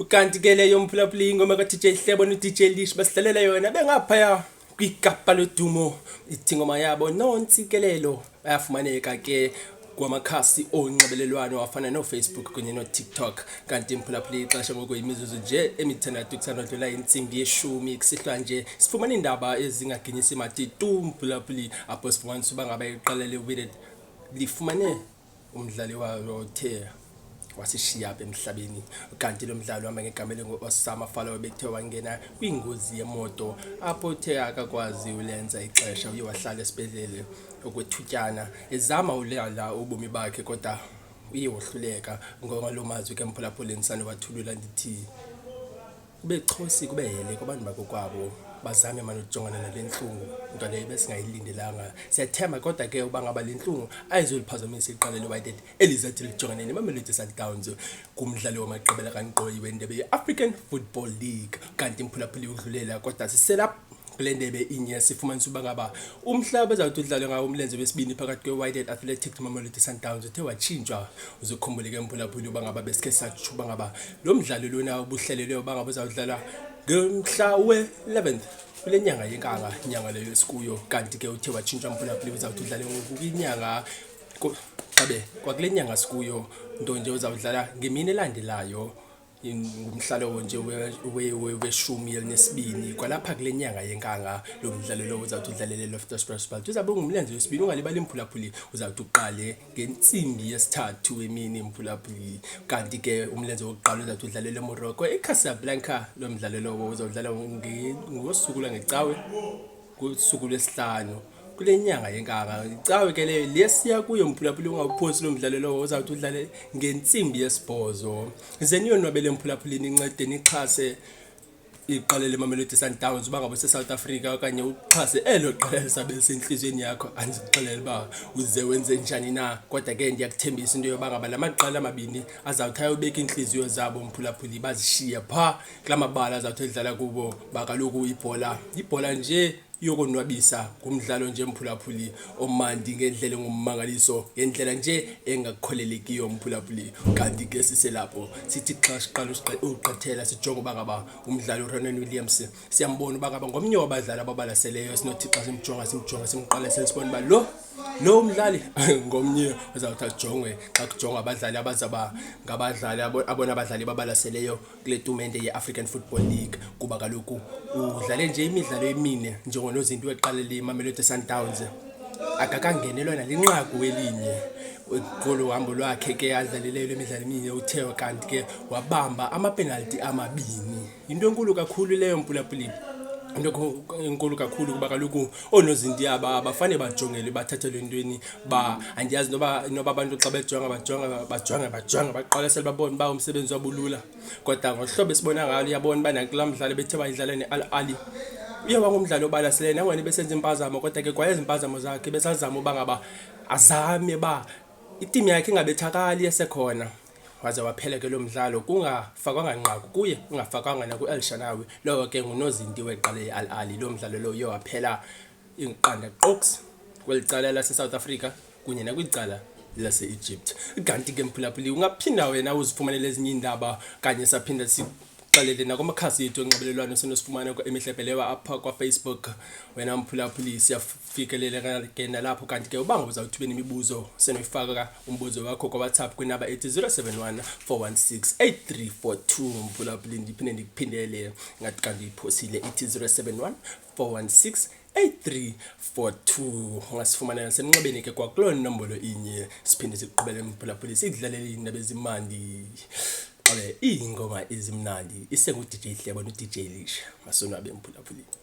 Kanti ke leyo mphulaphula ingoma ka DJ Hlebo no DJ Lish basihlalela yona bengaphaya kwigapa lodumo ithi ngoma yabo nontsikelelo bayafumaneka ke kwamakhasi onxibelelwano afana no Facebook kunye no TikTok. Kanti mphulaphula ixesha ngokuyimizuzu nje emithandathu kusandla insimbi yeshumi kusihlwa nje sifumana indaba ezingaginyisi mati tu mphulaphula apho sifumana suba ngaba iqalele Wydad lifumane umdlali walo othe wasishiya apha emhlabeni. Kanti lo mdlalo wama ngegama lengoOsama Falowo bethe wangena kwingozi yemoto apho uthe akakwazi ulenza ixesha uye wahlala esibedlele okwethutyana ezama ulala ubomi bakhe kodwa uye wahluleka ngomazwi ke mphulaphula insana wathulula ndithi kube Xhosa kube hele kwabantu bakokwabo bazame manje ukujongana nalenhlungu into leyo besingayilindelanga. Siyathemba kodwa ke uba ngaba lenhlungu ayizoliphazamisa iqalelo Wydad elizathi lijongane neMamelodi Sundowns kumdlalo wamagqibela kaNqoyi wendebe yeAfrican Football League. Kanti mphulaphula udlulela kodwa sisela kule ndebe inye sifumanisa uba ngaba umhlaba ezawuthi udlalwe ngawo umlenze wesibini phakathi kweWydad Athletic noMamelodi Sundowns uthe watshintshwa. Uzokhumbula ke mphulaphula uba ngaba besikhe satsho uba ngaba lo mdlalo lona ubuhlelelwe uba ngaba uzawudlala ngomhla we-11th kule nyanga yenkanga inyanga leyo sikuyo. Kanti ke uthe watshintshwa mphulaphula uzawuthi udlale ngokuyinyanga qabe kwakule nyanga sikuyo nto nje uzawudlala ngemini elandelayo ngumhlalo nje weshumi elinesibini kwalapha kule nyanga yenkanga. Lo mdlalo lo uzawuthi udlalele Loftus-Versfeld uzabe ngumlenze wesibini ungalibali mphulaphula uzawuthi uqale ngensimbi yesithathu emini mphulaphula. Kanti ke umlenze wokuqala uzawuthi udlalele eMorocco eCasablanca. Lo mdlalo lo uzawudlala ngosuku langecawe kusuku lwesihlanu kule nyanga yenkanga. Icawe ke leyo lesiya kuyo mphulaphula ungawuphosi lo mdlalo lo uzawuthi udlale ngensimbi yesibhozo. Zeniyonwabele mphulaphula incede nixhase iqala leMamelodi Sundowns uba ngabe seSouth Africa okanye uxhase elo qala lisabe senhlizweni yakho andikuxelela ba uze wenze njani na. Kodwa ke ndiyakuthembisa into yoba ngaba lamaqala amabini azawuthi ayobeka inhliziyo zabo mphulaphula bazishiye pha kulamabala azawuthi edlala kubo bakaloku ibhola nje yokonwabisa kumdlalo nje mphulaphula omandi ngendlela ngommangaliso ngendlela nje engakholelekiyo mphulaphula. Kanti ke siselapho sithi xa siqala uqathela sijonga uba ngaba umdlalo uRonan Williams siyambona uba ngaba ngomnye wabadlali ababalaseleyo sinothi xa simjonga simqala sesibona uba lo mdlali ngomnye uzawuthi ajongwe xa kujonga abadlali abazaba ngabadlali abona abadlali babalaseleyo kule tumente yeAfrican Football League. Kuba kaloku udlale nje imidlalo emine njengonozinto weqalele iMamelodi Sundowns akakangenelwa nalinqaku elinye kolo hambo lwakhe ke adlaleleyo imidlalo emine uthe. Kanti ke wabamba amapenalty amabini. Into enkulu kakhulu leyo mphulaphula into enkulu kakhulu kuba kaloku onozinto abafane bajongele bathathelwe entweni ba andiyazi noba abantu xa bejonga baqalesela babona ba umsebenzi wabulula. Kodwa ngohlobo esibona ngalo uyabona bana kula mdlalo bethe bayidlala neAl Ahly uyawa ngumdlalo obalaseleyo nangona besenza impazamo kodwa ke kwayeza impazamo zakhe besazama uba ngaba azame ba iteam yakhe ingabethakali esekhona. Waze waphela ke lo mdlalo kungafakwanga nqaku kuye kungafakwanga na kuEl Shanawi lo ke ngunozinti weqala eAl Ahly. Lo mdlalo lo uye waphela inqanda qox kwelicala laseSouth Africa kunye nakwicala lase-Egypt. Kanti ke mphulaphula ungaphinda wena uzifumanele ezinye indaba kanye saphinda qalele nakumakhasi ethu onxibelelwano sinosifumana emihlephelewa apha kwaFacebook. Wena mphulaphula siyafikelela ke nalapho. Kanti ke ubanga uzawuthi ube nemibuzo senoyifaka umbuzo wakho kwaWhatsApp kwinamba ethi 071 416 8342 mphulaphula ndiphinde ndikuphindele ngathi kanti iphosile ethi 071 416 8342. Ungasifumana nasemnxebeni ke kwakulo nombolo inye siphinde siqhubele mphulaphula sidlalele indaba ezimandi ingoma ezimnandi isengu DJ Hlebo no DJ Lish masonwabe mphulaphula.